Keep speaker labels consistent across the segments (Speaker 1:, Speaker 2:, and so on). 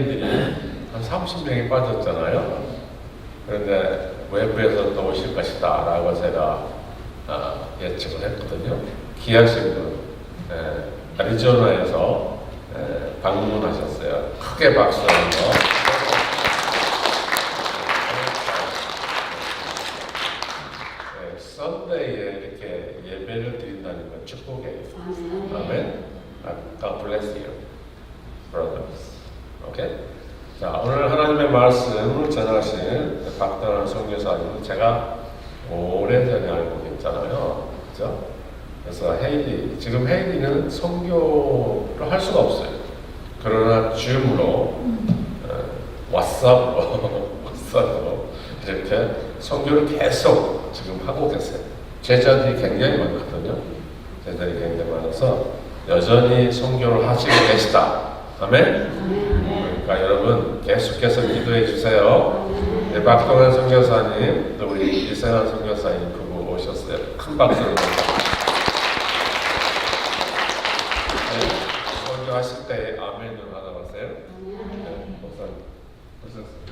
Speaker 1: 회의들이 한 30명이 빠졌잖아요. 그런데 외부에서 또 오실 것이다 라고 제가 예측을 했거든요. 기아신분 애리조나에서 방문하셨어요. 크게 박수하면서 썬데이에 이렇게 예배를 드린다는 건 축복이에요. 아멘. God bless you, brothers. 오케이. 자, 오늘 하나님의 말씀을 전하신 박단환 선교사님은 제가 오래전에 알고 있잖아요. 그죠? 그래서 지금 헤이디는 선교를 할 수가 없어요. 그러나 줌으로, 왓썹으로 이렇게 선교를 계속 지금 하고 계세요. 제자들이 굉장히 많거든요. 제자들이 굉장히 많아서 여전히 선교를 하시고 계시다. 아멘? 그러니까 여러분 계속해서 기도해 주세요. 네, 박동환 선교사님, 또 우리 이세환 선교사님 부부 오셨어요. 큰 박수로. 선교하실 때 아멘을 받아봤어요? 네, 목사님. 오셨습니다.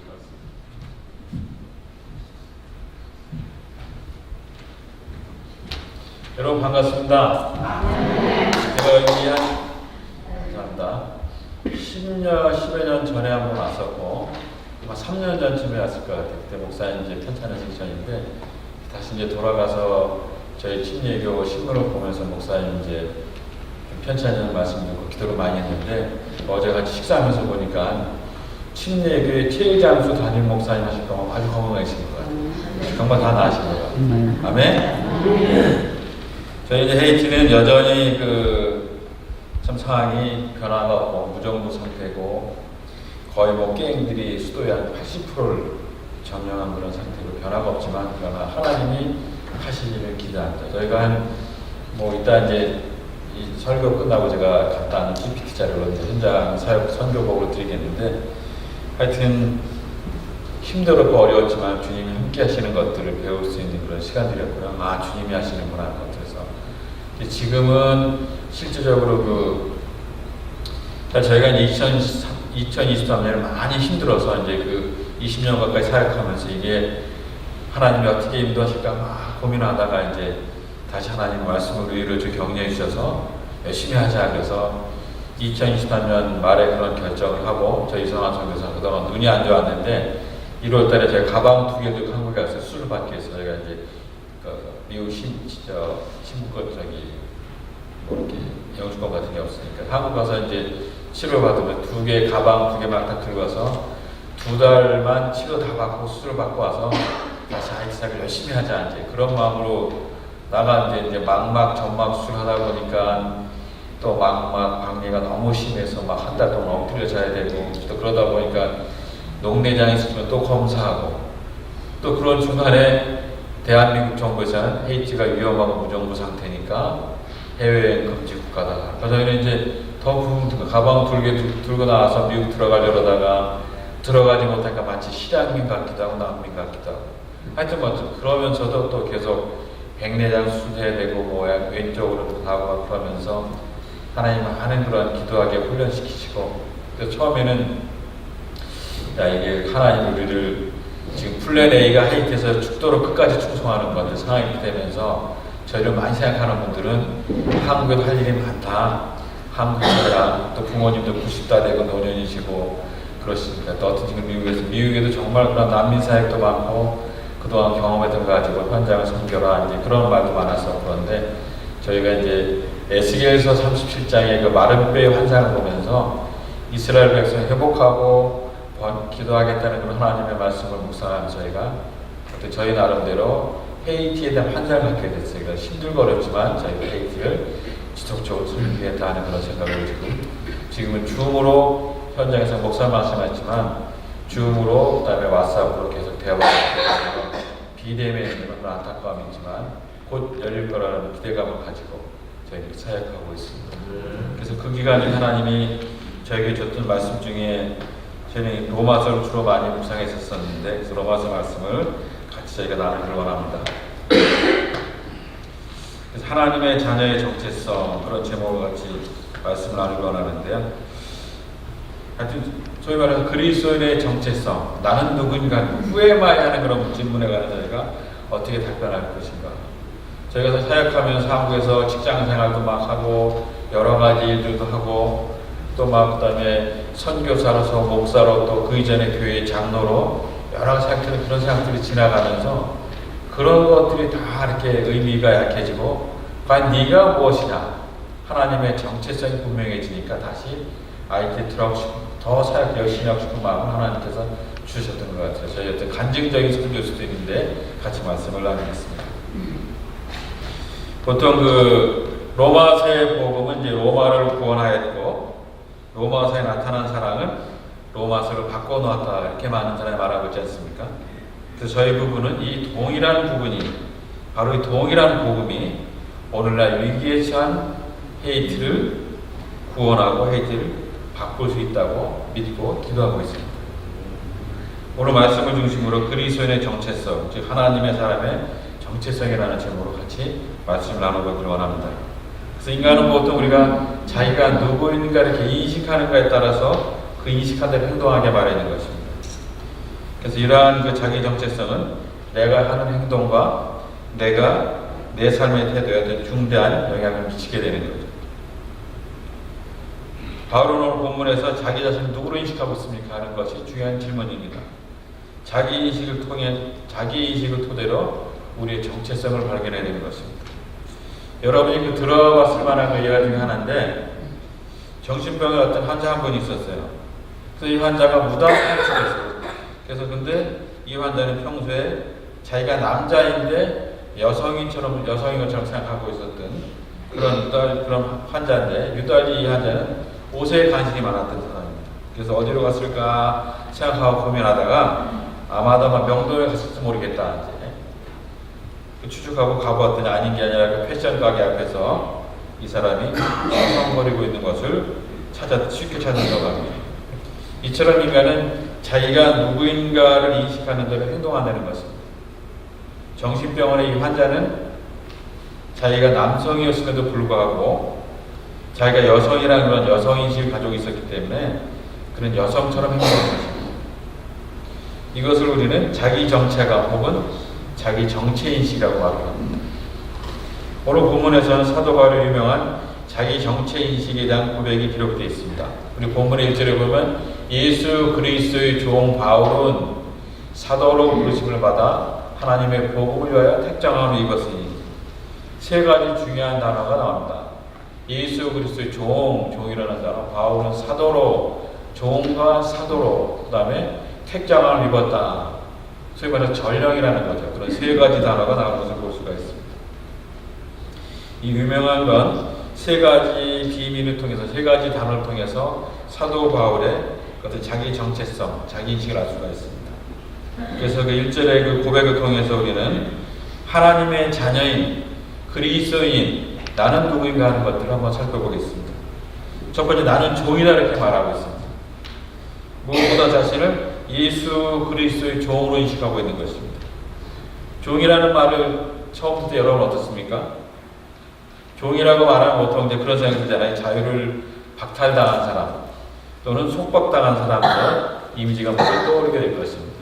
Speaker 1: 여러분 반갑습니다. 제가 여기 감사합니다. 10여 년 전에 한번 왔었고 아마 3년 전쯤에 왔을 것 같아요. 그때 목사님 이제 편찬의 섹션인데 다시 이제 돌아가서 저희 침례교 신문을 보면서 목사님 이제 편찬의 말씀 듣고 기도를 많이 했는데 어제 같이 식사하면서 보니까 침례교의 최장수 담임 목사님 하실 거면 아주 건강하신 것 같아요. 정말 다 나으신 것 같아요. 아멘. 저희 이제 헤이티는 여전히 참 상황이 변화가 없고 무정부 상태고 거의 뭐 게임들이 수도의 한 80%를 점령한 그런 상태로 변화가 없지만 그러나 하나님이 하실 일을 기대합니다. 저희가 이따 이제 이 설교 끝나고 제가 간단한 GPT 자료로 이제 현장 사역 선교복으로 드리겠는데 하여튼 힘들었고 어려웠지만 주님이 함께 하시는 것들을 배울 수 있는 그런 시간들이었고요. 주님이 하시는구나 하는 것들에서 지금은 실질적으로 저희가 이제 2023년에 많이 힘들어서 이제 20년 가까이 사역하면서 이게 하나님이 어떻게 인도하실까 막 고민하다가 이제 다시 하나님 말씀으로 이루어져 격려해 주셔서 열심히 하자 그래서 2023년 말에 그런 결정을 하고 저희 이성환 선교사 그동안 눈이 안 좋았는데 1월 달에 제가 가방 2개 들고 한국에 가서 술을 받기 위해서 저희가 이제 미국 신부권 이렇게 영주권 같은 게 없으니까 한국 가서 이제 치료 받으면 가방 2개 막 다 들고 와서 2달만 치료 다 받고 수술 받고 와서 다시 아이스하게 열심히 하자 이제 그런 마음으로 나갔는데 이제 망막 점막 수술하다 보니까 또 망막 박리가 너무 심해서 막 한 달 동안 엎드려 자야 되고 또 그러다 보니까 녹내장 있으면 또 검사하고 또 그런 중간에 대한민국 정부에서는 헤이티가 위험하고 무정부 상태니까 해외여행 금지 국가다. 그래서 저희는 이제 더 가방 들고 나와서 미국 들어가려다가 들어가지 못하니까 마치 실향민 같기도 하고 난민 같기도 하고 하여튼 그러면서도 또 계속 백내장 수술해야 되고 왼쪽으로 또 가고 그러면서 하나님 많은 그런 기도하게 훈련시키시고 그래서 처음에는 이게 하나님 우리를 지금 플랜 A가 하이트에서 죽도록 끝까지 충성하는 것 같은 상황이 되면서 저희를 많이 생각하는 분들은 한국에도 할 일이 많다. 한국이라 또 부모님도 90다 되고 노년이시고 그러시니까 또 어떤 지금 미국에도 정말 그런 난민 사역도 많고 그동안 경험했던 거 가지고 현장을 섬겨라 이제 그런 말도 많아서 그런데 저희가 이제 에스겔서 37장의 그 마른 뼈의 환상을 보면서 이스라엘 백성 회복하고 기도하겠다는 그런 하나님의 말씀을 묵상하면서 저희가 저희 나름대로 헤이티에 대한 환상을 갖게 됐어요. 그러니까 힘들고 어렵지만 저희가 헤이티를 지속적으로 섬기겠다 하는 그런 생각을 지금은 줌으로 현장에서 목사 말씀하셨지만 줌으로 그다음에 왓츠업으로 계속 대화를 하고 비대면에 있는 그런 안타까움이 있지만 곧 열릴 거라는 기대감을 가지고 저희들이 사역하고 있습니다. 그래서 그 기간에 하나님이 저에게 줬던 말씀 중에 저는 로마서를 주로 많이 묵상했었는데 그래서 로마서 말씀을 같이 저희가 나누기를 원합니다. 그래서 하나님의 자녀의 정체성 그런 제목을 같이 말씀을 나누기 원하는데요. 하여튼 소위 말해서 그리스도인의 정체성, 나는 누구인가, 후에마에 하는 그런 질문에 관해서 저희가 어떻게 답변할 것인가. 저희가 사역하면서 한국에서 직장 생활도 막 하고 여러 가지 일들도 하고 또 막 그다음에 선교사로서 목사로 또 그 이전에 교회 장로로 여러 생각들이 그런 생각들이 지나가면서 그런 것들이 다 이렇게 의미가 약해지고 과연 네가 무엇이냐 하나님의 정체성이 분명해지니까 다시 IT 들어가고 싶은 더 사역 열심히 하고 싶은 마음을 하나님께서 주셨던 것 같아요. 저희 어떤 간증적인 설교일 수도 있는데 같이 말씀을 나누겠습니다. 보통 그 로마서의 복음은 이제 로마를 구원하였고 로마서에 나타난 사랑은 로마서를 바꿔놓았다 이렇게 많은 사람이 말하고 있지 않습니까? 그래서 저희 부분은 이 동일한 부분이 바로 이 동일한 복음이 오늘날 위기에 처한 헤이티를 구원하고 헤이티를 바꿀 수 있다고 믿고 기도하고 있습니다. 오늘 말씀을 중심으로 그리스도인의 정체성, 즉 하나님의 사람의 정체성이라는 제목으로 같이 말씀을 나눠보기를 원합니다. 그래서 인간은 보통 우리가 자기가 누구인가 이렇게 인식하는가에 따라서 그 인식한 대로 행동하게 마련인 것입니다. 그래서 이러한 그 자기 정체성은 내가 하는 행동과 내가 내 삶의 태도에 아주 중대한 영향을 미치게 되는 거죠. 바울은 오늘 본문에서 자기 자신을 누구로 인식하고 있습니까? 하는 것이 중요한 질문입니다. 자기 인식을 토대로 우리의 정체성을 발견해야 되는 것입니다. 여러분이 들어봤을 만한 그 예가 중에 하나인데 정신병의 어떤 환자 한 분이 있었어요. 그래서 이 환자가 무단 살출했어요. 그래서 근데 이 환자는 평소에 자기가 남자인데 여성인 것처럼 생각하고 있었던 그런 환자인데 유달리 이 환자는 옷에 관심이 많았던 사람입니다. 그래서 어디로 갔을까 생각하고 고민하다가 아마도 명동에 갔을지 모르겠다 이제 추측하고 가보았더니 아닌 게 아니라 그 패션 가게 앞에서 이 사람이 성거리고 있는 것을 쉽게 찾는다고 합니다. 이처럼 인간은 자기가 누구인가를 인식하는 대로 행동한다는 것입니다. 정신병원의 이 환자는 자기가 남성이었음에도 불구하고 자기가 여성이라는 그런 여성인식을 가지고 있었기 때문에 그런 여성처럼 행동하는 것입니다. 이것을 우리는 자기 정체감 혹은 자기 정체인식이라고 말합니다. 오늘 본문에서는 사도 바울의 유명한 자기 정체인식에 대한 고백이 기록되어 있습니다. 우리 본문의 1절에 보면 예수 그리스도의 종 바울은 사도로 부르심을 받아 하나님의 복음을 위하여 택정함을 입었으니 세 가지 중요한 단어가 나옵니다. 예수 그리스도의 종이라는 단어, 바울은 사도로, 종과 사도로, 그 다음에 택정함을 입었다. 소위 말해서 전령이라는 거죠. 그런 세 가지 단어가 나오는 것을 볼 수가 있습니다. 이 유명한 건 세 가지 비밀을 통해서, 세 가지 단어를 통해서 사도 바울의 어떤 자기 정체성, 자기 인식을 알 수가 있습니다. 그래서 그 1절의 그 고백을 통해서 우리는 하나님의 자녀인 그리스도인 나는 누구인가 하는 것들을 한번 살펴보겠습니다. 첫 번째, 나는 종이다 이렇게 말하고 있습니다. 무엇보다 자신을 예수 그리스도의 종으로 인식하고 있는 것입니다. 종이라는 말을 처음 듣을 때 여러분 어떻습니까? 종이라고 말하면 보통 이제 그런 생각이 들잖아요. 자유를 박탈당한 사람 또는 속박당한 사람의 이미지가 먼저 떠오르게 될 것입니다.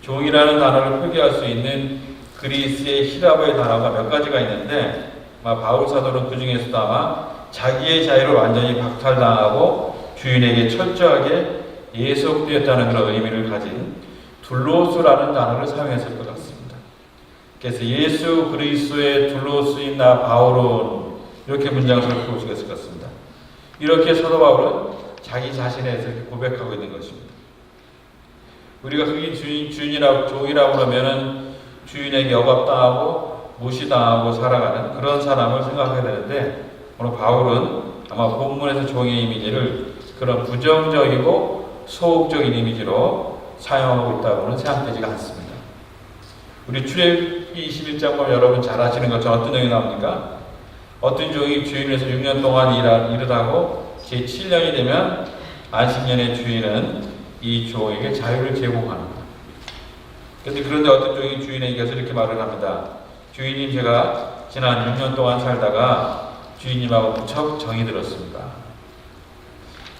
Speaker 1: 종이라는 단어를 표기할 수 있는 그리스의 히라보의 단어가 몇 가지가 있는데 바울 사도는 그 중에서도 아마 자기의 자유를 완전히 박탈당하고 주인에게 철저하게 예속되었다는 그런 의미를 가진 둘로스라는 단어를 사용했을 것 같습니다. 그래서 예수 그리스도의 둘로스인 나 바울은 이렇게 문장을 볼 수가 있을 것 같습니다. 이렇게 사도 바울은 자기 자신에 대해서 고백하고 있는 것입니다. 우리가 흑인 주인이라고 종이라고 그러면은 주인에게 억압당하고 무시당하고 살아가는 그런 사람을 생각해야 되는데 오늘 바울은 아마 본문에서 종의 이미지를 그런 부정적이고 소극적인 이미지로 사용하고 있다고는 생각되지가 않습니다. 우리 출애굽기 21장 보면 여러분 잘 아시는 것처럼 어떤 내용이 나옵니까? 어떤 종이 주인에서 6년 동안 일을 하고 제7년이 되면 안식년의 주인은 이 종에게 자유를 제공합니다. 그런데 어떤 종이 주인에게서 이렇게 말을 합니다. 주인님, 제가 지난 6년 동안 살다가 주인님하고 무척 정이 들었습니다.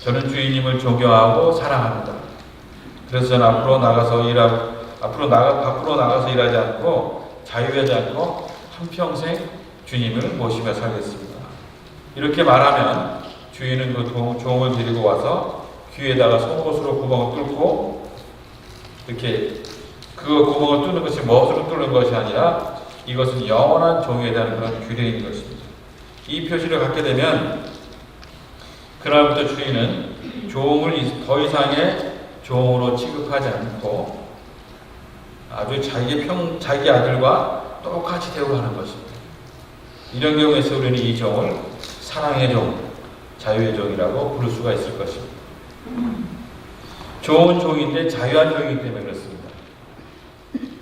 Speaker 1: 저는 주인님을 존경하고 사랑합니다. 그래서 저는 밖으로 나가서 일하지 않고 자유하지 않고 한평생 주님을 모시며 살겠습니다. 이렇게 말하면 주인은 그 종을 데리고 와서 귀에다가 송곳으로 구멍을 뚫고 이렇게 그 구멍을 뚫는 것이 멋으로 뚫는 것이 아니라 이것은 영원한 종에 대한 그런 규례인 것입니다. 이 표시를 갖게 되면 그날부터 주인은 종을 더 이상의 종으로 취급하지 않고 아주 자기 아들과 똑같이 대우하는 것입니다. 이런 경우에서 우리는 이 종을 사랑의 종, 자유의 종이라고 부를 수가 있을 것입니다. 종은 종인데 자유한 종이기 때문에 그렇습니다.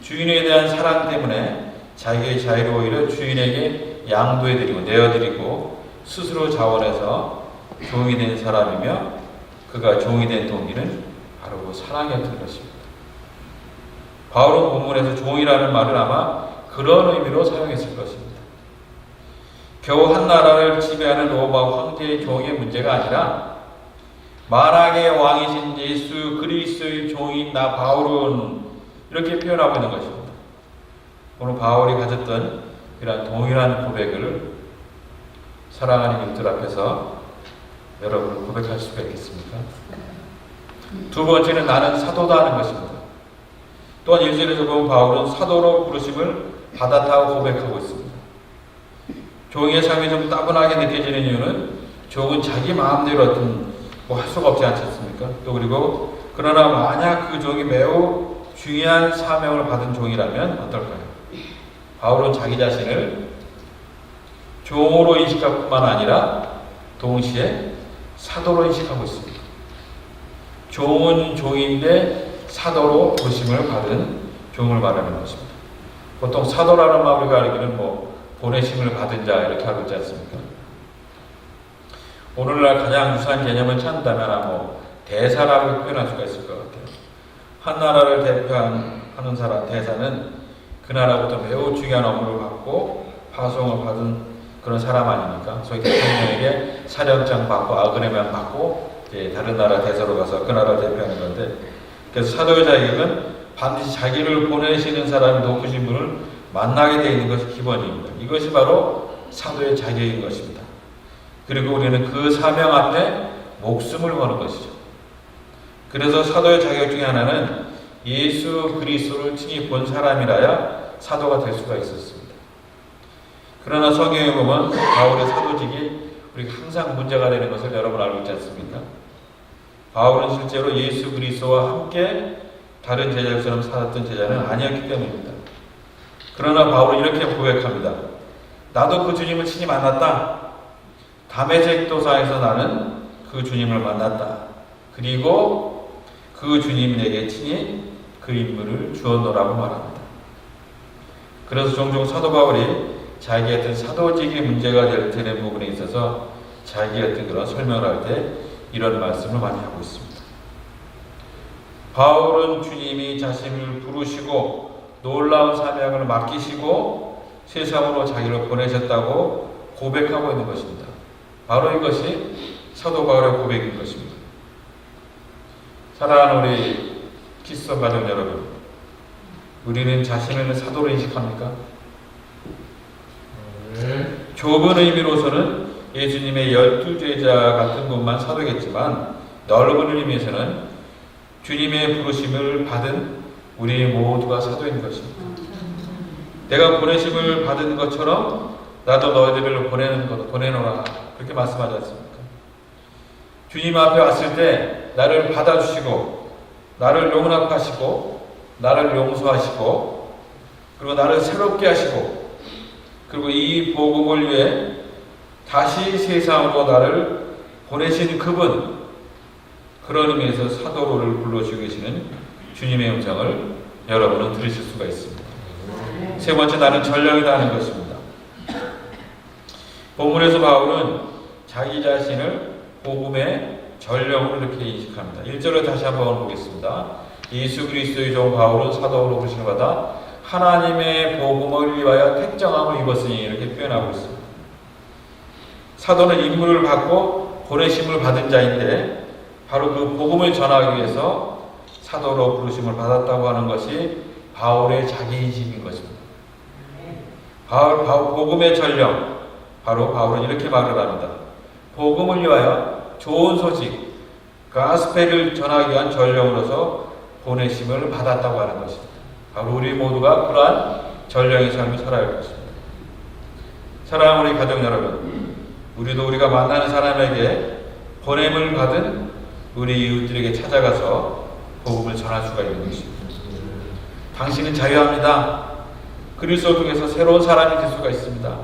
Speaker 1: 주인에 대한 사랑 때문에 자기의 자유를 오히려 주인에게 양도해드리고 내어드리고 스스로 자원해서 종이 된 사람이며 그가 종이 된 동기는 바로 그 사랑이었던 것입니다. 바울은 본문에서 종이라는 말을 아마 그런 의미로 사용했을 것입니다. 겨우 한 나라를 지배하는 로마 황제의 종의 문제가 아니라 만왕의 왕이신 예수 그리스도의 종인 나 바울은 이렇게 표현하고 있는 것입니다. 오늘 바울이 가졌던 이러한 동일한 고백을 사랑하는 이들 앞에서 여러분은 고백할 수가 있겠습니까? 두 번째는 나는 사도다 하는 것입니다. 또한 1절에서 보면 바울은 사도로 부르심을 받았다고 고백하고 있습니다. 종의 삶이 좀 따분하게 느껴지는 이유는 종은 자기 마음대로 할 수가 없지 않습니까? 또 그리고 그러나 만약 그 종이 매우 중요한 사명을 받은 종이라면 어떨까요? 바울은 자기 자신을 종으로 인식할 뿐만 아니라 동시에 사도로 인식하고 있습니다. 종은 종인데 사도로 부르심을 받은 종을 말하는 것입니다. 보통 사도라는 말 우리가 알기는 보내심을 받은 자 이렇게 알고 있지 않습니까? 오늘날 가장 유사한 개념을 찾는다면 아마 대사라고 표현할 수가 있을 것 같아요. 한 나라를 대표하는 사람 대사는 그 나라부터 매우 중요한 업무를 받고 파송을 받은 그런 사람 아닙니까? 소위 대통령에게 사령장 받고 아그네만 받고 다른 나라 대사로 가서 그 나라를 대표하는 건데, 그래서 사도의 자격은 반드시 자기를 보내시는 사람이 높으신 분을 만나게 되어 있는 것이 기본입니다. 이것이 바로 사도의 자격인 것입니다. 그리고 우리는 그 사명 앞에 목숨을 거는 것이죠. 그래서 사도의 자격 중에 하나는 예수 그리스도를 친히 본 사람이라야 사도가 될 수가 있었습니다. 그러나 성경에 보면 바울의 사도직이 우리가 항상 문제가 되는 것을 여러분 알고 있지 않습니까? 바울은 실제로 예수 그리스도와 함께 다른 제자처럼 살았던 제자는 아니었기 때문입니다. 그러나 바울은 이렇게 고백합니다. 나도 그 주님을 친히 만났다. 다메섹 도상에서 나는 그 주님을 만났다. 그리고 그 주님 내게 친히 그 인물을 주었노라고 말합니다. 그래서 종종 사도 바울이 자기의 어떤 사도직의 문제가 되는 부분에 있어서 자기의 어떤 그런 설명을 할 때 이런 말씀을 많이 하고 있습니다. 바울은 주님이 자신을 부르시고 놀라운 사명을 맡기시고 세상으로 자기를 보내셨다고 고백하고 있는 것입니다. 바로 이것이 사도 바울의 고백인 것입니다. 사랑하는 우리 키스톤 가족 여러분, 우리는 자신을 사도로 인식합니까? 좁은 의미로서는 예수님의 12제자 같은 분만 사도겠지만 넓은 의미에서는 주님의 부르심을 받은 우리 모두가 사도인 것입니다. 내가 보내심을 받은 것처럼 나도 너희들을 보내노라 그렇게 말씀하지 않습니까? 주님 앞에 왔을 때 나를 받아주시고 나를 용납하시고 나를 용서하시고 그리고 나를 새롭게 하시고 그리고 이 복음을 위해 다시 세상으로 나를 보내신 그분, 그런 의미에서 사도를 불러주고 계시는 주님의 음성을 여러분은 들으실 수가 있습니다. 세 번째, 나는 전령이다 하는 것입니다. 본문에서 바울은 자기 자신을 복음의 전령으로 이렇게 인식합니다. 1절을 다시 한번 보겠습니다. 예수 그리스도의 종 바울은 사도로 부르심을 받아 하나님의 복음을 위하여 택정함을 입었으니 이렇게 표현하고 있습니다. 사도는 임무를 받고 보내심을 받은 자인데 바로 그 복음을 전하기 위해서 사도로 부르심을 받았다고 하는 것이 바울의 자기인식인 것입니다. 복음의 전령, 바로 바울은 이렇게 말을 합니다. 복음을 위하여 좋은 소식, 가스펠을 전하기 위한 전령으로서 보내심을 받았다고 하는 것입니다. 바로 우리 모두가 그러한 전령의 삶을 살아야 할 것입니다. 사랑하는 우리 가족 여러분, 우리도 우리가 만나는 사람에게 보냄을 받은 우리 이웃들에게 찾아가서 복음을 전할 수가 있는 것입니다. 당신은 자유합니다. 그리스도 통해서 새로운 사람이 될 수가 있습니다.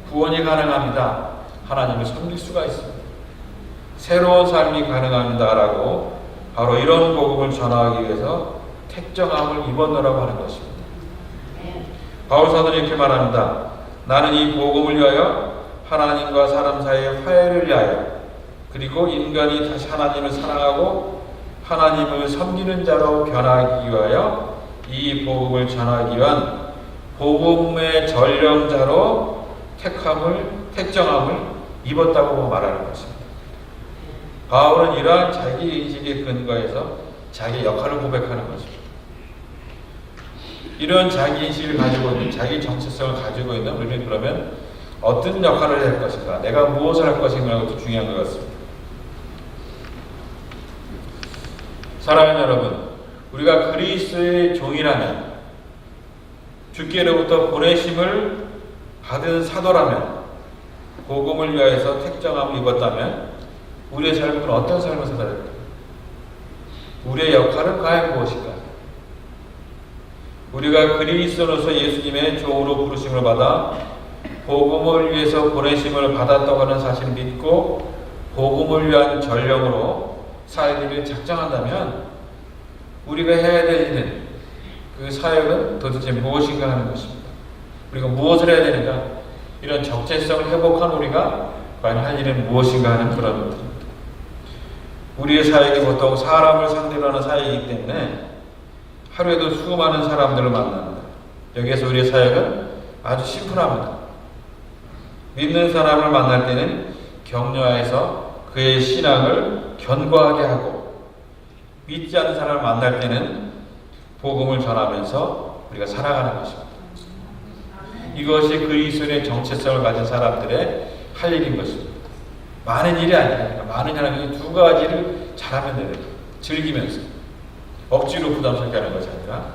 Speaker 1: 구원이 가능합니다. 하나님을 섬길 수가 있습니다. 새로운 삶이 가능합니다라고 바로 이런 복음을 전하기 위해서 택정함을 입었노라고 하는 것입니다. 바울 사도는 이렇게 말합니다. 나는 이 복음을 위하여 하나님과 사람 사이의 화해를 위하여 그리고 인간이 다시 하나님을 사랑하고 하나님을 섬기는 자로 변하기 위하여 이 복음을 전하기 위한 복음의 전령자로 택정함을 입었다고 말하는 것입니다. 바울은 이러한 자기 인식의 근거에서 자기 역할을 고백하는 것입니다. 이런 자기 인식을 가지고 있는, 자기 정체성을 가지고 있는 우리는 그러면 어떤 역할을 할 것인가, 내가 무엇을 할 것인가가 더 중요한 것 같습니다. 사랑하는 여러분, 우리가 그리스도의 종이라면, 주께로부터 보내심을 받은 사도라면, 복음을 위하여서 택정함을 입었다면 우리의 삶은 어떤 삶을 살아야 할까? 우리의 역할은 과연 무엇인가? 우리가 그리스도로서 예수님의 종으로 부르심을 받아 복음을 위해서 보내심을 받았다고 하는 사실을 믿고 복음을 위한 전령으로 살기를 작정한다면 우리가 해야 될 일은, 그 사역은 도대체 무엇인가 하는 것입니다. 우리가 무엇을 해야 되는가? 이런 적재성을 회복한 우리가 과연 할 일은 무엇인가 하는 그런 것들입니다. 우리의 사역이 보통 사람을 상대로 하는 사역이기 때문에 하루에도 수많은 사람들을 만납니다. 여기에서 우리의 사역은 아주 심플합니다. 믿는 사람을 만날 때는 격려해서 그의 신앙을 견고하게 하고, 믿지 않는 사람을 만날 때는 복음을 전하면서 우리가 살아가는 것입니다. 이것이 그리스도의 정체성을 가진 사람들의 할 일인 것입니다. 많은 일이 아니라 많은 사람이 두 가지를 잘하면 되는 거예요. 즐기면서 억지로 부담스럽게 하는 것이 아니라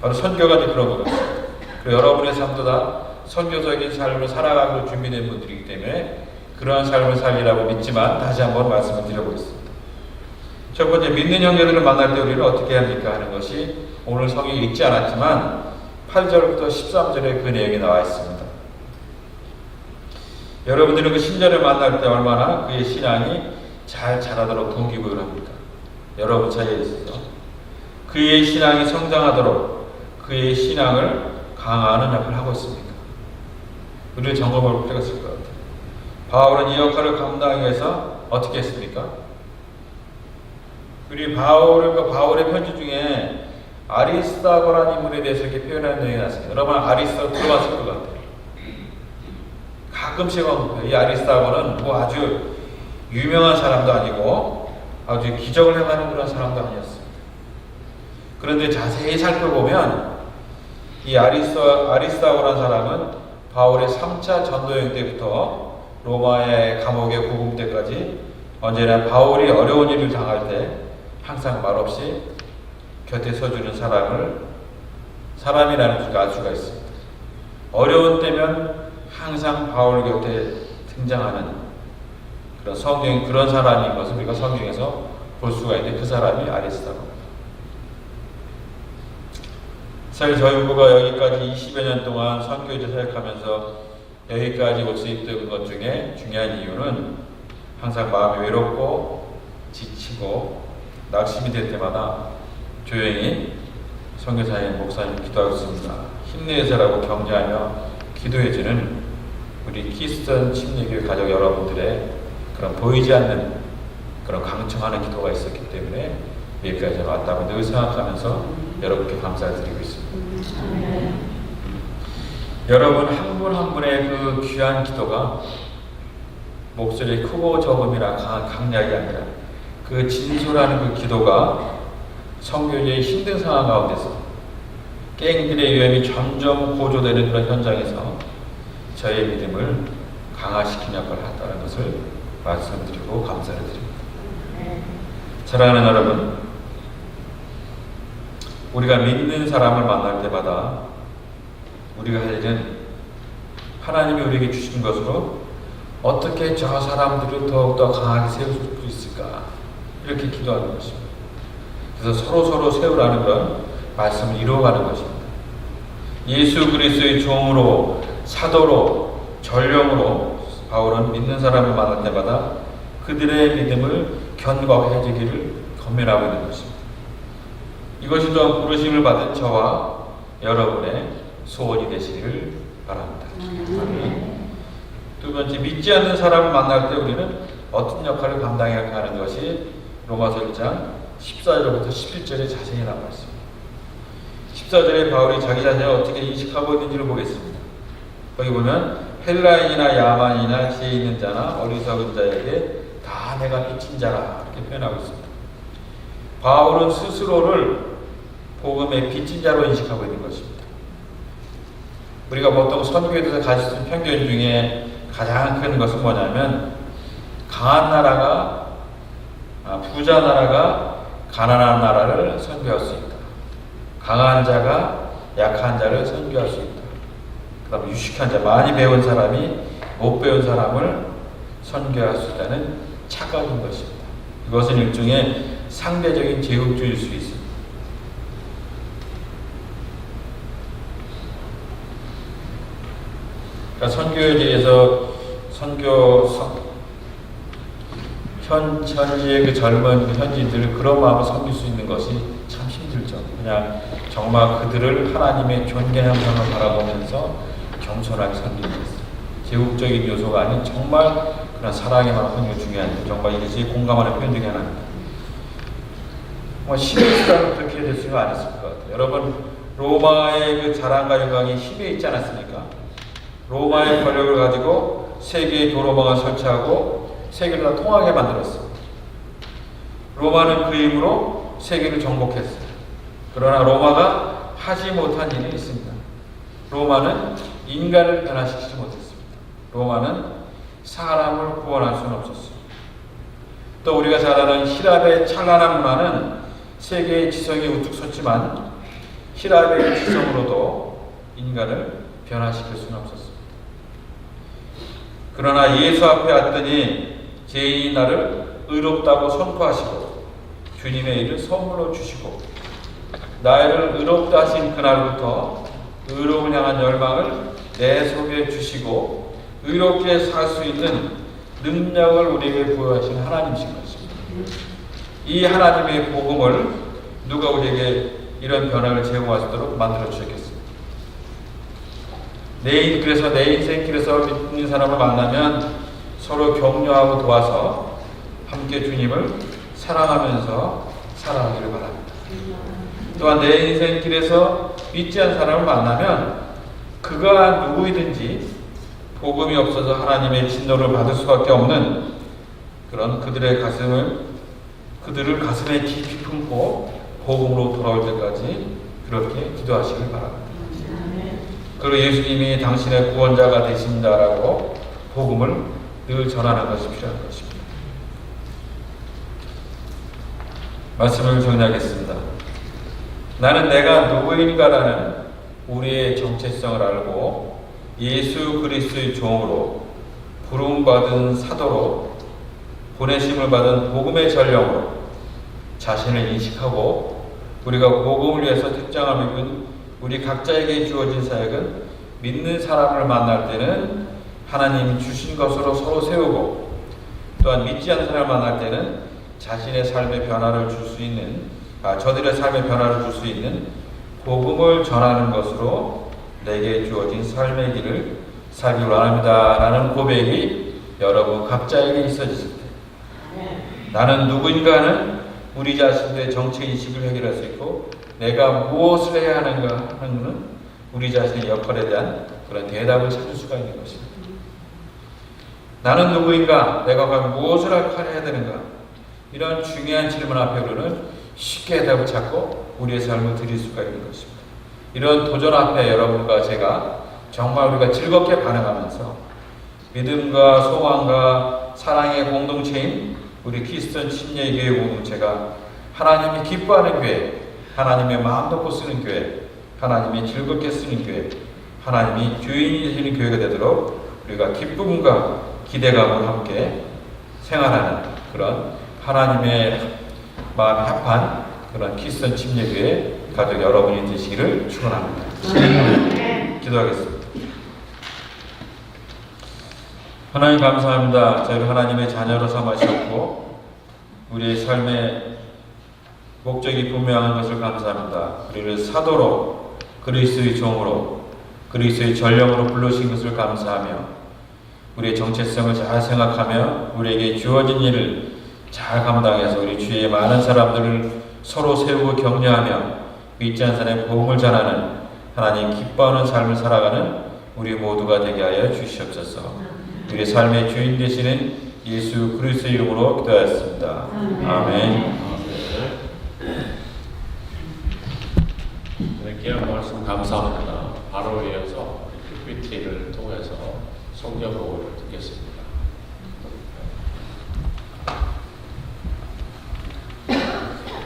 Speaker 1: 바로 선교가 그런 것 같습니다. 그리고 여러분의 삶도 다 선교적인 삶을 살아가기로 준비된 분들이기 때문에 그러한 삶을 살리라고 믿지만 다시 한번 말씀을 드려보겠습니다. 첫 번째, 믿는 형제들을 만날 때 우리는 어떻게 해야 합니까 하는 것이 오늘 성경에 읽지 않았지만 8절부터 13절에 그 내용이 나와 있습니다. 여러분들은 그 신자를 만날 때 얼마나 그의 신앙이 잘 자라도록 동기부여를 합니까? 여러분 사이에 있어서 그의 신앙이 성장하도록 그의 신앙을 강화하는 역할을 하고 있습니까? 우리를 점검할 필요가 있을 것 같아요. 바울은 이 역할을 감당하기 위해서 어떻게 했습니까? 우리 바울의 편지 중에 아리스다고라는 인물에 대해서 이렇게 표현하는 내용이 나왔습니다. 여러분 아리스다고 들어봤을 것 같아요. 가끔씩 언급해요. 이 아리스다고는 뭐 아주 유명한 사람도 아니고 아주 기적을 행하는 그런 사람도 아니었습니다. 그런데 자세히 살펴보면 이 아리스다고라는 사람은 바울의 3차 전도여행 때부터 로마의 감옥에 구금 때까지 언제나 바울이 어려운 일을 당할 때 항상 말없이 곁에 서주는 사람이라는 것을 알 수가 있습니다. 어려운 때면 항상 바울 곁에 등장하는 그런 사람인 것을 우리가 성경에서 볼 수가 있는데 그 사람이 아리스다고입니다. 사실 저희 부부가 여기까지 20여 년 동안 선교제 사역하면서 여기까지 올 수 있던 것 중에 중요한 이유는 항상 마음이 외롭고 지치고 낙심이 될 때마다 조용히 선교사님, 목사님 기도하고 있습니다. 힘내세라고 격려하며 기도해주는 우리 키스턴 침례교회 가족 여러분들의 그런 보이지 않는 그런 강청하는 기도가 있었기 때문에 여기까지 왔다고 늘 생각하면서 여러분께 감사를 드리고 있습니다. 여러분 한 분 한 분의 그 귀한 기도가 목소리 크고 적음이나 강약이 아니라 그 진솔한 그 기도가 선교제의 힘든 상황 가운데서 갱들의 위험이 점점 고조되는 그런 현장에서 저의 믿음을 강화시킨 역할을 했다는 것을 말씀드리고 감사를 드립니다. 사랑하는 여러분, 우리가 믿는 사람을 만날 때마다 우리가 할 일은 하나님이 우리에게 주신 것으로 어떻게 저 사람들을 더욱더 강하게 세울 수 있을까, 이렇게 기도하는 것입니다. 그래서 서로 세우라는 그런 말씀을 이루어가는 것입니다. 예수 그리스도의 종으로, 사도로, 전령으로 바울은 믿는 사람을 만날 때마다 그들의 믿음을 견고하게 해주기를 권면하고 있는 것입니다. 이것이 또한 부르심을 받은 저와 여러분의 소원이 되시기를 바랍니다. 두 번째, 믿지 않는 사람을 만날 때 우리는 어떤 역할을 감당해야 하는 것이 로마서 1장 14절부터 11절에 자세히 나와 있습니다. 14절에 바울이 자기 자신을 어떻게 인식하고 있는지를 보겠습니다. 거기 보면 헬라인이나 야만이나 지혜 있는 자나 어리석은 자에게 다 내가 빚진 자라, 이렇게 표현하고 있습니다. 바울은 스스로를 복음의 빚진 자로 인식하고 있는 것입니다. 우리가 보통 선교에 대해서 가질 수 있는 편견 중에 가장 큰 것은 뭐냐면, 강한 나라가, 부자 나라가 가난한 나라를 선교할 수 있다. 강한 자가 약한 자를 선교할 수 있다. 그 다음에 유식한 자, 많이 배운 사람이 못 배운 사람을 선교할 수 있다는 착각인 것입니다. 이것은 일종의 상대적인 제국주의일 수 있습니다. 그러니까 선교에 대해서 현지의 그 젊은 현지인들을 그런 마음으로 섬길 수 있는 것이 참 힘들죠. 그냥 정말 그들을 하나님의 존귀 형상을 바라보면서 겸손하게 섬기는 것입니다. 제국적인 요소가 아닌 정말 그런 사랑의 마음이 중요한데, 정말 이것이 공감하는 표현 중에 하나입니다. 힘이 있다면 그렇게 될 수가 안 있을 것 같아요. 여러분, 로마의 그 자랑과 영광이 힘에 있지 않았습니까? 로마의 권력을 가지고 세계의 도로망을 설치하고 세계를 다 통하게 만들었어요. 로마는 그 힘으로 세계를 정복했어요. 그러나 로마가 하지 못한 일이 있습니다. 로마는 인간을 변화시키지 못했습니다. 로마는 사람을 구원할 수는 없었습니다. 또 우리가 잘 아는 히랍의 찬란한 문화는 세계의 지성이 우뚝 섰지만 히랍의 지성으로도 인간을 변화시킬 수는 없었습니다. 그러나 예수 앞에 왔더니 죄인이 나를 의롭다고 선포하시고 주님의 일을 선물로 주시고 나를 의롭다 하신 그날부터 의로움을 향한 열망을 내 속에 주시고 의롭게 살 수 있는 능력을 우리에게 부여하신 하나님이신 것입니다. 이 하나님의 복음을 누가 우리에게 이런 변화를 제공할 수 있도록 만들어 주셨겠습니까? 그래서 내 인생길에서 믿는 사람을 만나면 서로 격려하고 도와서 함께 주님을 사랑하면서 살아가기를 바랍니다. 또한 내 인생길에서 믿지 않는 사람을 만나면 그가 누구이든지 복음이 없어서 하나님의 진노를 받을 수밖에 없는 그런 그들을 가슴에 깊이 품고 복음으로 돌아올 때까지 그렇게 기도하시길 바랍니다. 그리고 예수님이 당신의 구원자가 되신다라고 복음을 늘 전하는 것이 필요한 것입니다. 말씀을 정리하겠습니다. 나는 내가 누구인가라는 우리의 정체성을 알고 예수 그리스도의 종으로 부름받은 사도로 보내심을 받은 복음의 전령으로 자신을 인식하고 우리가 복음을 위해서 특정함을 입은 우리 각자에게 주어진 사역은 믿는 사람을 만날 때는 하나님이 주신 것으로 서로 세우고 또한 믿지 않는 사람을 만날 때는 자신의 삶의 변화를 줄 수 있는 저들의 삶의 변화를 줄 수 있는 복음을 전하는 것으로 내게 주어진 삶의 길을 살기 원합니다 라는 고백이 여러분 각자에게 있어질 때 나는 누구인가는 우리 자신의 정체인식을 해결할 수 있고 내가 무엇을 해야 하는가 하는 것은 우리 자신의 역할에 대한 그런 대답을 찾을 수가 있는 것입니다. 나는 누구인가? 내가 과연 무엇을 해야 되는가? 이런 중요한 질문 앞에 우리는 쉽게 대답을 찾고 우리의 삶을 드릴 수가 있는 것입니다. 이런 도전 앞에 여러분과 제가 정말 우리가 즐겁게 반응하면서 믿음과 소망과 사랑의 공동체인 우리 크리스천 침례교회 공동체가 하나님이 기뻐하는 교회, 하나님의 마음 놓고 쓰는 교회, 하나님이 즐겁게 쓰는 교회, 하나님이 주인이 되시는 교회가 되도록 우리가 기쁨과 기대감을 함께 생활하는 그런 하나님의 마음이 합한 그런 크리스천 침례교회 가족 여러분이 되시기를 축원합니다. 기도하겠습니다. 하나님 감사합니다. 저희를 하나님의 자녀로 삼으셨고 우리의 삶의 목적이 분명한 것을 감사합니다. 우리를 사도로 그리스도의 종으로 그리스도의 전령으로 불러주신 것을 감사하며 우리의 정체성을 잘 생각하며 우리에게 주어진 일을 잘 감당해서 우리 주위의 많은 사람들을 서로 세우고 격려하며 믿지 않는 사람의 복음을 전하는 하나님 기뻐하는 삶을 살아가는 우리 모두가 되게 하여 주시옵소서. 우리의 삶의 주인 되시는 예수 그리스도의 이름으로 기도하였습니다. 아멘.
Speaker 2: 네, 귀한 말씀 감사합니다. 바로 이어서 PPT를 통해서 성경복음을 듣겠습니다.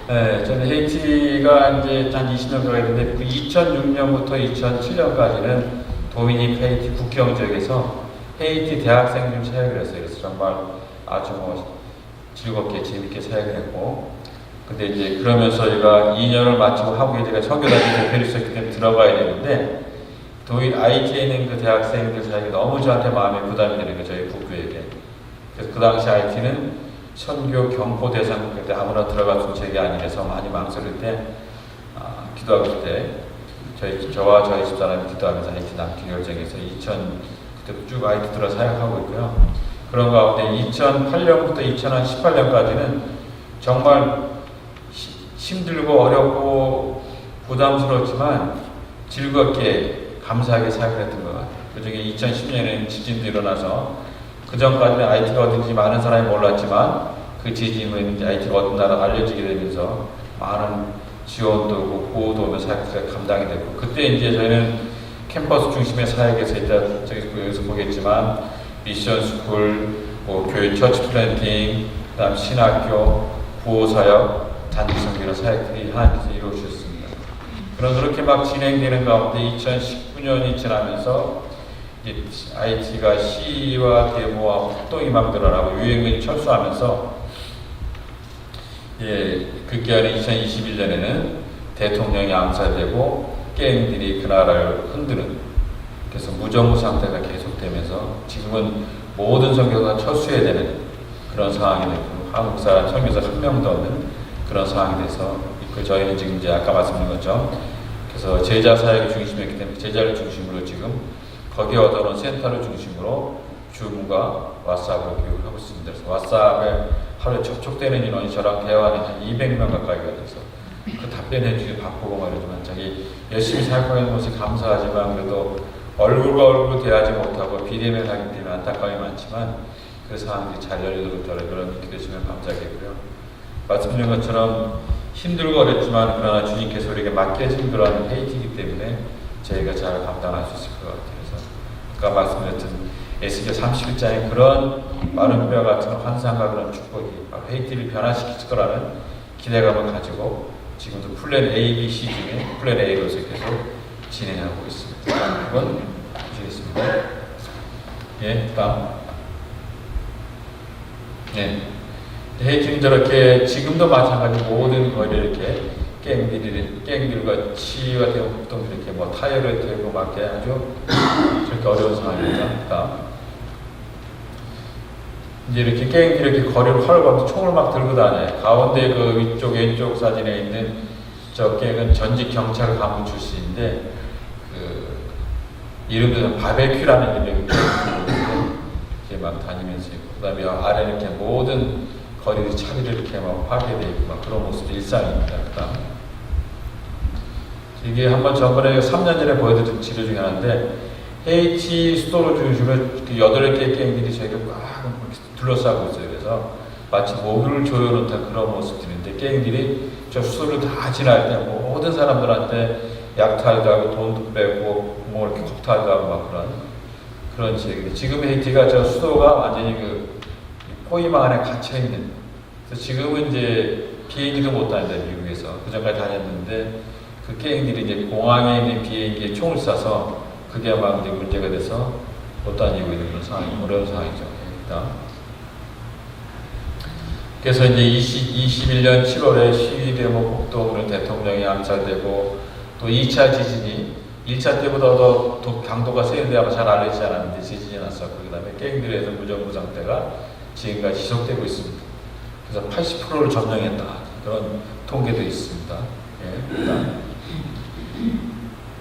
Speaker 1: 네, 저는 헤이티가 이제 한 20년 가까이 됐는데 그 2006년부터 2007년까지는 도미닉 헤이티 국경 지역에서 헤이티 대학생 중 사역을 했어요. 그래서 정말 아주 즐겁게 재밌게 사역을 했고, 근데 이제 그러면서 제가 2년을 마치고 한국에 제가 선교단체 대표로 있었기 때문에 들어가야 되는데 IT에 있는 그 대학생들 사역이 너무 저한테 마음에 부담이 되는 거예요. 저희 부부에게. 그래서 그 당시 IT는 선교 경보 대상 그때 아무나 들어갈 소책이 아니라서 많이 망설일 때 기도하고 있을 때 저와 저희 집사람이 기도하면서 IT 남기 결정해서 그때 쭉 IT 들어 사역하고 있고요. 그런 가운데 2008년부터 2018년까지는 정말 힘들고 어렵고 부담스러웠지만 즐겁게 감사하게 사역을 했던 것 같아요. 그 중에 2010년에는 지진도 일어나서 그 전까지는 IT가 어딘지 많은 사람이 몰랐지만 그 지진 후에는 이제 IT가 어떤 나라가 알려지게 되면서 많은 지원도 오고 보호도 오면서 사역이 감당이 됐고, 그때 이제 저희는 캠퍼스 중심의 사역에서 일단 여기서 보겠지만 미션 스쿨, 교회 처치 플랜팅, 그다음 신학교, 구호사역, 단지성교 이런 사역들이 하나님께서 이루어주셨습니다. 그렇게 막 진행되는 가운데 2019년이 지나면서 이제 IT가 시위와 데모와 활동이 막 늘어나고 유행이 철수하면서 그 기간에 2021년에는 대통령이 암살되고 게임들이 그 나라를 흔드는, 그래서 무정부 상태가 계속되면서 지금은 모든 선교사가 철수해야 되는 그런 상황이 되고 한국 사람 선교사 한 명도 없는 그런 상황이 돼서 저희는 지금 이제 아까 말씀드린 것처럼 그래서 제자 사역이 중심이었기 때문에 제자를 중심으로 지금 거기에 얻어놓은 센터를 중심으로 줌과 왓츠앱을 교육을 하고 있습니다. 그래서 왓츠앱에 하루에 접촉되는 인원이 저랑 대화하는 한 200명 가까이가 돼서 그 답변해 주기 바쁘고 말이지만 자기 열심히 사역하는 것이 감사하지만 그래도 얼굴과 얼굴 대하지 못하고 비대면 하기 때문에 안타까움이 많지만 그 상황들이 잘 열리도록 저런 기도해주시면 감사하겠고요. 말씀드린 것처럼 힘들고 어렵지만 그러나 주님께서 우리에게 맡겨진 그런 헤이티이기 때문에 저희가 잘 감당할 수 있을 것 같아요. 그래서 아까 말씀드렸던 에스겔 31장의 그런 마른 뼈 같은 환상과 그런 축복이 바로 헤이티를 변화시킬 거라는 기대감을 가지고 지금도 플랜 A, B, C 중에 플랜 A로서 계속 진행하고 있습니다. 한번 보시겠습니다. 다음. 헤이티는 저렇게 지금도 마찬가지 모든 거리를 이렇게 깽들과 치유가 되고 보통 이렇게 타이어를 대고 막 아주 저렇게 어려운 상황입니다. 이제 이렇게 깽들이 이렇게 거리를 활보하면서 총을 막 들고 다녀요. 가운데 그 위쪽 왼쪽 사진에 있는 저 깽은 전직 경찰 간부 출신인데 이름도 바베큐라는 이름이 이렇게 막 다니면서 있고, 그다음에 아래 이렇게 모든 거리를 차리를 이렇게 막 파괴되어 있고 막 그런 모습이 일상입니다. 그다음 이게 한번 저번에 3년 전에 보여드린 지도 중에 하나인데 헤이티 수도를 중심으로 8개의 갱들이 저희가 막 둘러싸고 있어요. 그래서 마치 모기를 조여놓던 그런 모습들인데 게임들이 저 수도를 다 지날 때 모든 사람들한테 약탈도 하고 돈도 빼고 뭐 이렇게 겁탈도 하고 막 그런 지역인데 지금 헤이티가 저 수도가 완전히 그 포위망 안에 갇혀 있는. 그래서 지금은 이제 비행기도 못 다닌다 미국에서 그 전까지 다녔는데 그 게임들이 이제 공항에 있는 비행기에 총을 쏴서 그게 막 이제 문제가 돼서 못 다니고 있는 그런 상황이 어려운 상황이죠. 일단. 그래서 이제 21년 7월에 시위대모 폭동으로 대통령이 암살되고 또 2차 지진이 1차 때보다 더 강도가 세는데 아마 잘 알려지지 않았는데 지진이 났었고 그 다음에 게임들에서 무정부 상태가 지금까지 지속되고 있습니다. 그래서 80%를 점령했다 그런 통계도 있습니다. 예,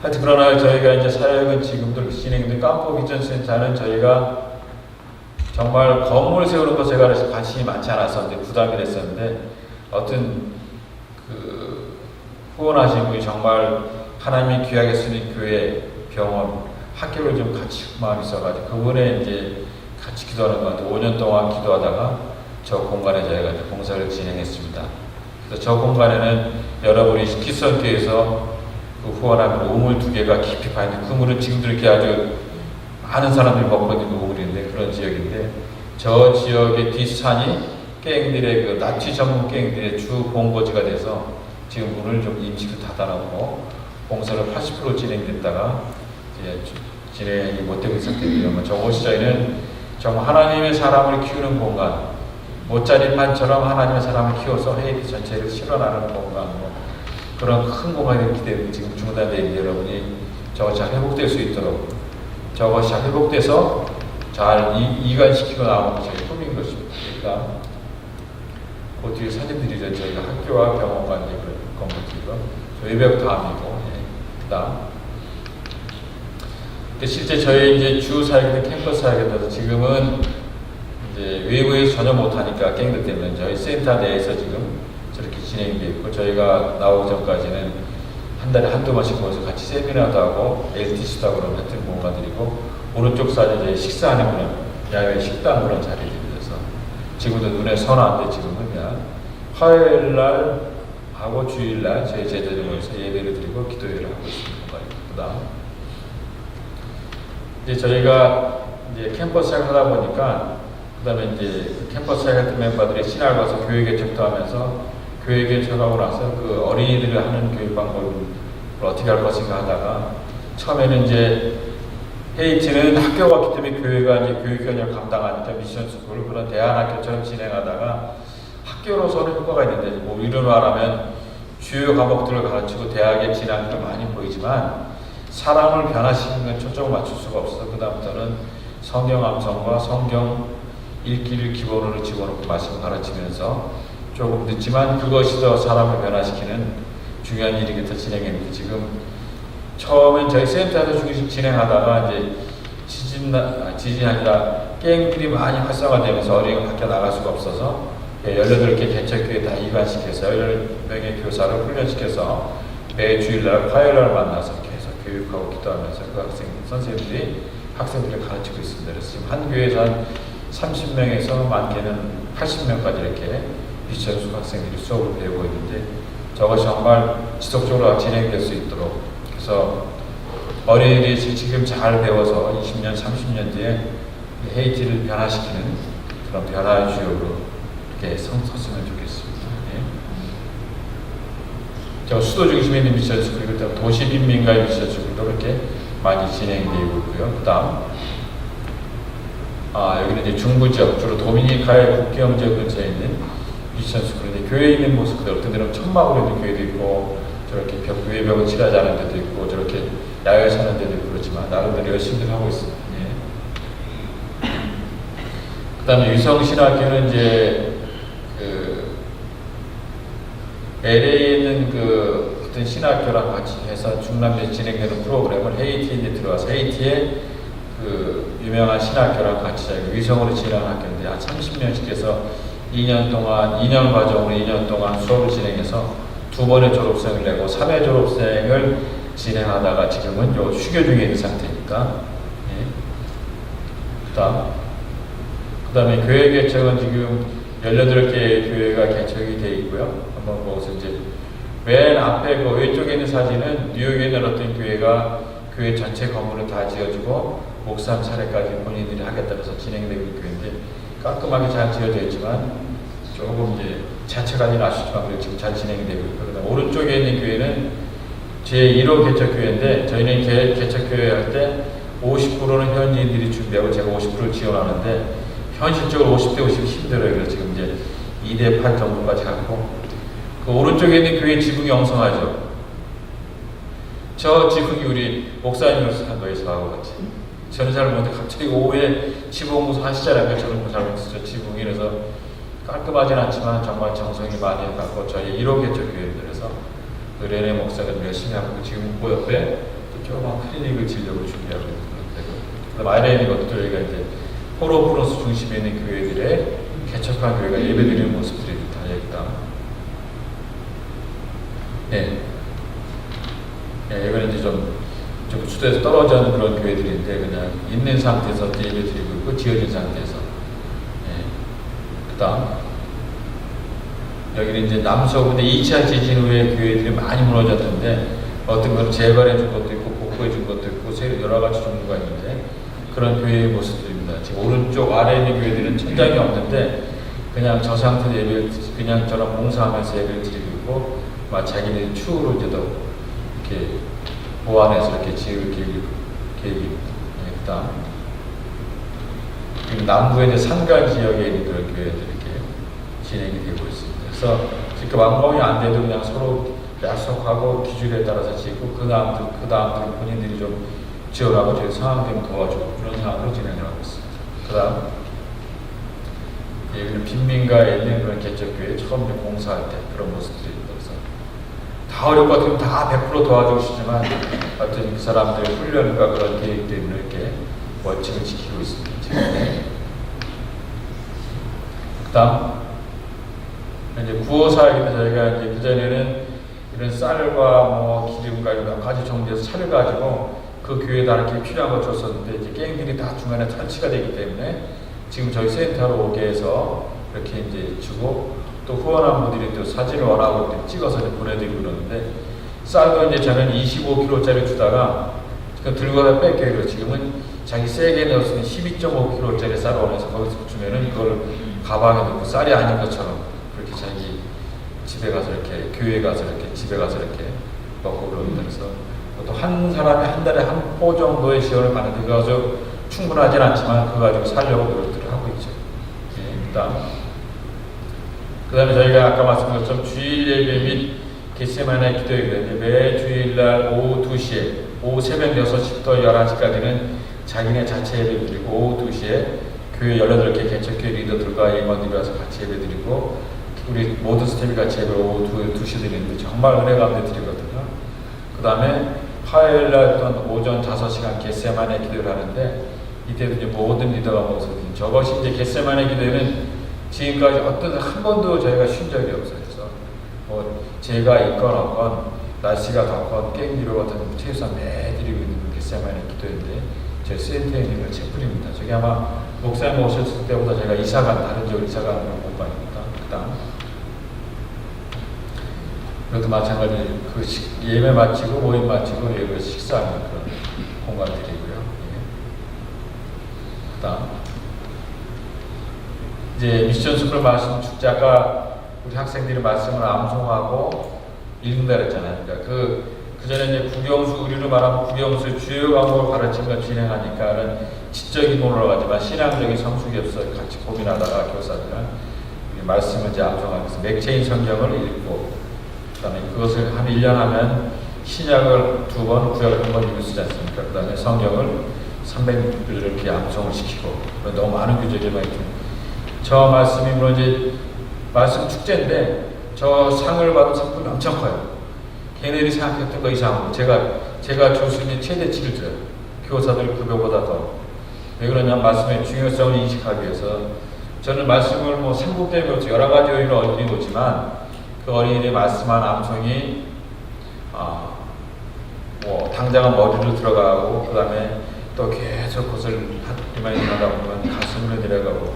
Speaker 1: 하여튼 그러나 저희가 이제 사역은 지금도 진행된 깜포 비전센터는 저희가 정말 건물 세우는 것에 관해서 관심이 많지 않았었는데 부담이 됐었는데 어떤 그 후원하신 분이 정말 하나님이 귀하게 쓰는 교회, 병원, 학교를 좀 같이 마음이 있어가지고 그분에 이제 같이 기도하는 가운데 5년 동안 기도하다가 저 공간에 저희가 이제 봉사를 진행했습니다. 그래서 저 공간에는 여러분이 기선교에서 그 후원하면 우물 2개가 깊이 파는데 그 물은 지금도 이렇게 아주 많은 사람들이 먹고 있는 우물인데 그런 지역인데 저 지역의 뒷산이 게임들의 그 나치 전문 게임들의 주 본거지가 돼서 지금 문을 좀 임시로 닫아놓고 봉사를 80% 진행됐다가 이제 진행이 못되고 있었거든요. 저곳이 저희는 정말 하나님의 사람을 키우는 공간, 모짜리판처럼 하나님의 사람을 키워서 헤이티 전체를 실어나가는 공간, 그런 큰 공간이 기대되고 지금 중단되어 있는 여러분이 저것이 잘 회복될 수 있도록 저것이 잘 회복돼서 잘 이관시키고 나오는 것이 저희 꿈인 것입니다. 그러니까 그 뒤에 사진들이죠. 저희가 학교와 병원과 이제 그런 건물들이고 외벽 다음이고 그다음 실제 저희 이제 주 사역이든 캠퍼스 사역에 지금은 이제 외부에서 전혀 못하니까 게임들 때문에 저희 센터 내에서 지금 저렇게 진행되어 있고 저희가 나오기 전까지는 한 달에 한두 번씩 모여서 같이 세미나도 하고 LTC도 하고 그런 같은 공간들이고 오른쪽 사진 저희 식사하는 그런 야외 식당 그런 자리들이어서 지금도 눈에 선한데 지금은 그냥 화요일날 하고 주일날 저희 제자들이 모여서 예배를 드리고 기도회를 하고 있습니다. 그다음 이제 저희가 이제 캠퍼스 사역을 하다 보니까 그다음에 이제 캠퍼스 사역 멤버들이 신학을 가서 교회 개척도 하면서 교회 개척하고 나서 그 어린이들을 하는 교육 방법을 어떻게 할 것인가 하다가 처음에는 이제 헤이티는 학교가 왔기 때문에 교회가 이제 교육 현역을 감당하니까 미션 스쿨 그런 대안학교처럼 진행하다가 학교로서는 효과가 있는데 뭐 이런 말하면 주요 과목들을 가르치고 대학에 진학도 많이 보이지만 사람을 변화시키는 건 초점을 맞출 수가 없어서 그 다음부터는 성경 암송과 성경 읽기를 기본으로 집어넣고 말씀을 가르치면서 조금 늦지만 그것이 더 사람을 변화시키는 중요한 일이겠다 진행했는데 지금 처음엔 저희 센터에서 중심 진행하다가 이제 지진이 아니라 게임들이 많이 활성화되면서 어린이가 밖에 나갈 수가 없어서 18개 개척교회 다 이관시켜서 18명의 교사를 훈련시켜서 매 주일날 화요일날 만나서 계속 교육하고 기도하면서 그 선생님들이 학생들을 가르치고 있습니다. 그래서 지금 한 교회에서 한 30명에서 많게는 80명까지 이렇게 미션 수학생들이 수업을 배우고 있는데 저것이 정말 지속적으로 진행될 수 있도록 그래서 어린이들이 지금 잘 배워서 20년, 30년 뒤에 헤이티를 변화시키는 그런 변화의 주역으로 이렇게 섰으면 좋겠습니다. 네. 저 수도 중심에 있는 미션 스쿨 그리고 도시 빈민가의 미션 스쿨도 그렇게 많이 진행되고 있고요. 그다음 여기는 이제 중부 지역 주로 도미니카의 국경 지역 근처에 있는 미션 스쿨인데 교회에 있는 모습들 어떤 데는 천막으로 있는 교회도 있고 저렇게 외벽을 칠하지 않은 데도 있고 저렇게 야외에 사는 데도 있고 그렇지만 나름대로 열심히 하고 있습니다. 예. 그 다음에 유성신학교는 이제 그 LA에 있는 그 어떤 신학교랑 같이 해서 중남미에서 진행되는 프로그램을 헤이티에 이제 들어와서 헤이티에 그 유명한 신학교랑 같이 위성으로 진행하는 학교인데 한 30년씩 해서 2년 과정으로 2년 동안 수업을 진행해서 2번의 졸업생을 내고 3회 졸업생을 진행하다가 지금은 요 휴교 중에 있는 상태니까. 예. 그 다음에 교회 개척은 지금 18개 교회가 개척이 되어 있고요. 한번 보고서 이제 맨 앞에 그 왼쪽에 있는 사진은 뉴욕에 있는 어떤 교회가 교회 전체 건물을 다 지어주고 목사님 차례까지 본인들이 하겠다고 해서 진행되고 있는 교회인데 깔끔하게 잘 지어져 있지만 조금 이제 자체까지는 아쉽지만 그래도 지금 잘 진행이 되고 있고, 그다음 오른쪽에 있는 교회는 제1호 개척교회인데 저희는 개척교회 할 때 50%는 현지인들이 준비하고 제가 50%를 지원하는데 현실적으로 50대 50이 힘들어요. 그래서 지금 이제 2대 8 정도까지 갖고, 그 오른쪽에 있는 교회 지붕이 엉성하죠. 저 지붕이 우리 목사님으로서 한 거예요. 저하고 같이. 저는 잘 못해 갑자기 오후에 지붕 무서 하시잖아요. 저는 잘 못했어요. 지붕이. 그래서 깔끔하진 않지만 정말 정성이 많이 갖고 저희 1호 개척교회들에서 그 레네 목사가 열심히 하고 지금 그 옆에 조그만 클리닉을 지려고 준비하고 있는 거고, 그다음 아래에 있는 것도 저희가 이제 포로프로스 중심에 있는 교회들의 개척한 교회가 예배드리는 모습들이 다 있다. 네. 네, 이거는 이제 좀 수도에서 떨어져 있는 그런 교회들인데 그냥 있는 상태에서 예배드리고 있고 지어진 상태에서. 네. 그다음 여기는 이제 남서부대 2차 지진 후에 교회들이 많이 무너졌는데 어떤 건 재건해 준 것도 있고 복구해 준 것도 있고 여러 가지 종류가 있는데 그런 교회의 모습들입니다. 지금 오른쪽 아래에 있는 교회들은 천장이 없는데 그냥 저 상태로 예배를 그냥 저런 봉사하면서 예배를 드리고 있고 막 자기네 추후로 이제 더 이렇게 보완해서 이렇게 지을 계획입니다. 그다음 남부에 이제 산간 지역에 있는 그런 교회들이 이렇게 진행이 되고 있습니다. 그래서 지금 완공이 안 돼도 그냥 서로 약속하고 기준에 따라서 짓고 그 다음들 본인들이 좀 지원하고 저희 상황 좀 도와주고 그런 상황으로 진행하고 있습니다. 그 다음 여기는 빈민가에 있는 그런 개척교회 처음 공사할 때 그런 모습들이 있어서 다 어려울 것 같으면 다 100% 도와주고 싶지만 하여튼 그 사람들의 훈련과 그런 계획 때문에 이렇게 원칙을 지키고 있습니다. 그 다음 이제 구호사역인데 저희가 이제 그전에는 이런 쌀과 뭐 기름과 이런 몇 가지 정도에서 차를 가지고 그 교회에다 이렇게 필요한 걸 줬었는데 이제 게임들이 다 중간에 설치가 되기 때문에 지금 저희 센터로 오게 해서 이렇게 이제 주고 또 후원한 분들이 또 사진을 원하고 찍어서 보내드리고 그러는데 쌀도 이제 저는 25kg짜리 주다가 들고 뺄게요. 지금은 자기 세게 넣을 수 있는 12.5kg짜리 쌀을 원해서 거기서 주면은 그걸 가방에 넣고 쌀이 아닌 것처럼 그렇게 자기 집에 가서 이렇게 교회에 가서 이렇게 집에 가서 이렇게 먹고 그러는데 그래서 또 한 사람이 한 달에 한 포 정도의 지원을 받는데 그거 가지고 충분하진 않지만 그거 가지고 살려고 노력들을 하고 있죠. 그 다음에 저희가 아까 말씀드린 것처럼 주일 예배 및 겟세마네 기도회 그랬는데 매 주일날 오후 2시에 오후 새벽 6시부터 11시까지는 자기네 자체 예배 드리고 오후 2시에 교회 18개 개척교회 리더들과 임원들이 와서 같이 예배 드리고 우리 모든 스태프이 같이 예배 오후 2시 드리는데 정말 은혜 가운데 드리거든요. 그 다음에 화요일날 또한 오전 5시간 겟세마네 기도를 하는데 이때도 이제 모든 리더가 모여서 저것이 이제 겟세마네 기도회는 지금까지 한 번도 저희가 쉰 적이 없어요. 그래서 뭐 제가 있건 없건 날씨가 덥건 게임기로 같은 최소한 매 드리고 있는 겟세마네 기도회인데 저희 센터에 있는 걸 채플입니다. 저기 아마 목사님 오셨을 때보다 제가 다른 지역을 이사가는 걸 못 봤습니다. 그 다음 그것도 마찬가지 그 예배 마치고 모임 마치고 예배 식사하는 그런 공간들이고요. 예. 그 다음 이제 미션 스쿨 말씀 축제 아까 우리 학생들이 말씀을 암송하고 읽는다 그랬잖아요. 그러니까 그 전에 이제 국영수 우리로 말하면 국영수의 주요 과목을 가르치면서 진행하니까는 지적인 논으로 하지만 신앙적인 성숙이 없어 같이 고민하다가 교사들은 말씀을 이제 암송하기 위해서 맥체인 성경을 읽고 그다음에 그것을 한 1년 하면 신약을 2번, 구약을 1번 읽을 수 있지 않습니까? 그 다음에 성경을 300을 이렇게 암송을 시키고 너무 많은 규정이 많이 듭니다. 저 말씀이 물론 이제 말씀 축제인데 저 상을 받은 상품이 엄청 커요. 걔네들이 생각했던 거 이상으로 제가 줄 수 있는 최대치를 줘요. 교사들 급여보다 더. 왜 그러냐 말씀의 중요성을 인식하기 위해서 저는 말씀을 뭐 3국 때문에 여러 가지 요인을 어린이 오지만 그 어린이의 말씀한 암송이 뭐 당장은 머리로 들어가고 그 다음에 또 계속 그것을 리마인딩 하다 보면 가슴으로 내려가고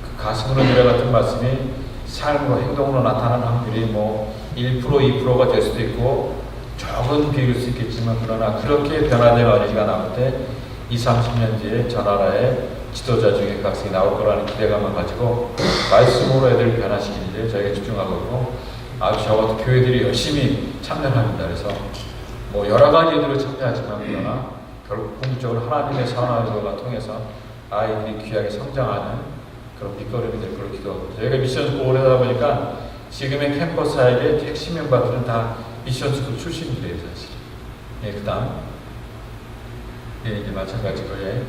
Speaker 1: 그 가슴으로 내려갔던 말씀이 삶으로 행동으로 나타나는 확률이 뭐 1%, 2%가 될 수도 있고 적은 비율일 수 있겠지만 그러나 그렇게 변화된 어린이가 나올 때 20, 30년 뒤에 저 나라의 지도자 중에 그 학생이 나올 거라는 기대감을 가지고 말씀으로 애들을 변화시키는 데 저희가 집중하고 있고 아주 저 같은 교회들이 열심히 참여합니다. 그래서 뭐 여러 가지 애들을 참여하지만 그러나 결국 궁극적으로 하나님의 선언을 통해서 아이들이 귀하게 성장하는 그런 밑거름이 될 걸로 기도하고 저희가 미션스쿨 오래 하다 보니까 지금의 캠퍼스 아이의 핵심 멤버들은 다 미션스쿨 출신들이에요 사실. 예, 그 다음 예, 이제 마찬가지고요.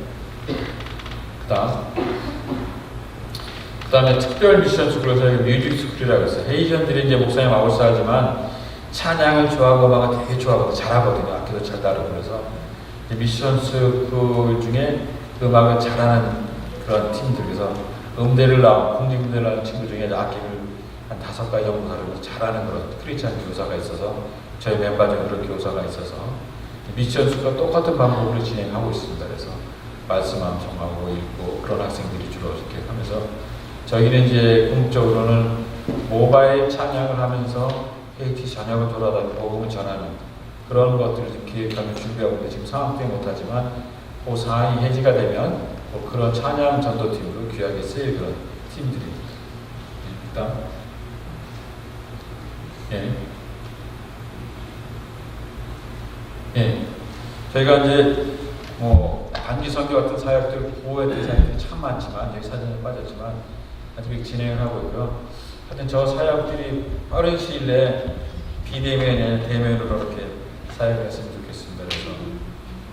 Speaker 1: 그 다음에 특별 미션스쿨을 저희가 뮤직스쿨이라고 했어요. 헤이전들이 이제 목사님 아울사하지만 찬양을 좋아하고 음악을 되게 좋아하고 잘하거든요. 악기도 잘 다루고 그래서 미션스쿨 중에 음악을 잘하는 그런 팀들 그래서 음대를 나온 국립음대를 나온 친구 중에 악기를 한 5가지 정도 다루고 잘하는 그런 크리스찬 교사가 있어서 저희 멤버 중에 그런 교사가 있어서 미션스쿨과 똑같은 방법으로 진행하고 있습니다. 그래서 말씀 암송하고 읽고 그런 학생들이 주로 이렇게 하면서 저희는 이제 궁극적으로는 모바일 찬양을 하면서 KT 전역을 돌아다니고 복음을 전하는 그런 것들을 기획하며 준비하고 있는데 지금 상황 때문에 못하지만 그 상황이 해지가 되면 뭐 그런 찬양 전도팀으로 귀하게 쓰일 그런 팀들이 일단 저희가 이제 뭐 단기 선교 같은 사역들 보호의 대상이 참 많지만 여기 사진에 빠졌지만 아직 진행을 하고 있고요. 하여튼 저 사역들이 빠른 시일 내에 비대면에 대면으로 이렇게 사역을 했으면 좋겠습니다. 그래서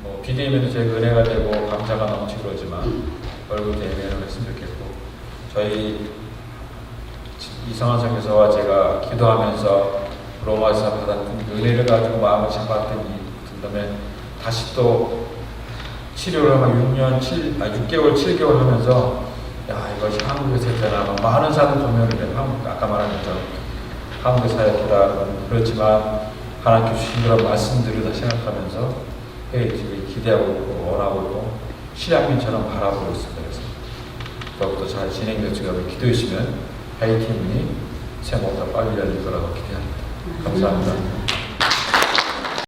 Speaker 1: 뭐 비대면도 제가 은혜가 되고 감사가 넘치고 그러지만 얼굴 대면으로 했으면 좋겠고 저희 이성환 선교사와 제가 기도하면서 로마에서 받았던 은혜를 가지고 마음을 잡았더니 그다음에 다시 또 치료를 한 6개월, 7개월 하면서 야 이것이 한국에서 되나 많은 사람들 조명을 해요. 아까 말한 것처럼 한국의 사역이다 그렇지만 하나님께 주신 그런 말씀들을 다 생각하면서 회의팀이 기대하고 있고 원하고 있고 신앙민처럼 바라보고 있습니다. 그래서 더욱더 잘 진행될수가 기도해 주시면 회의팀이 새해보다 빨리 열릴 거라고 기대합니다. 감사합니다.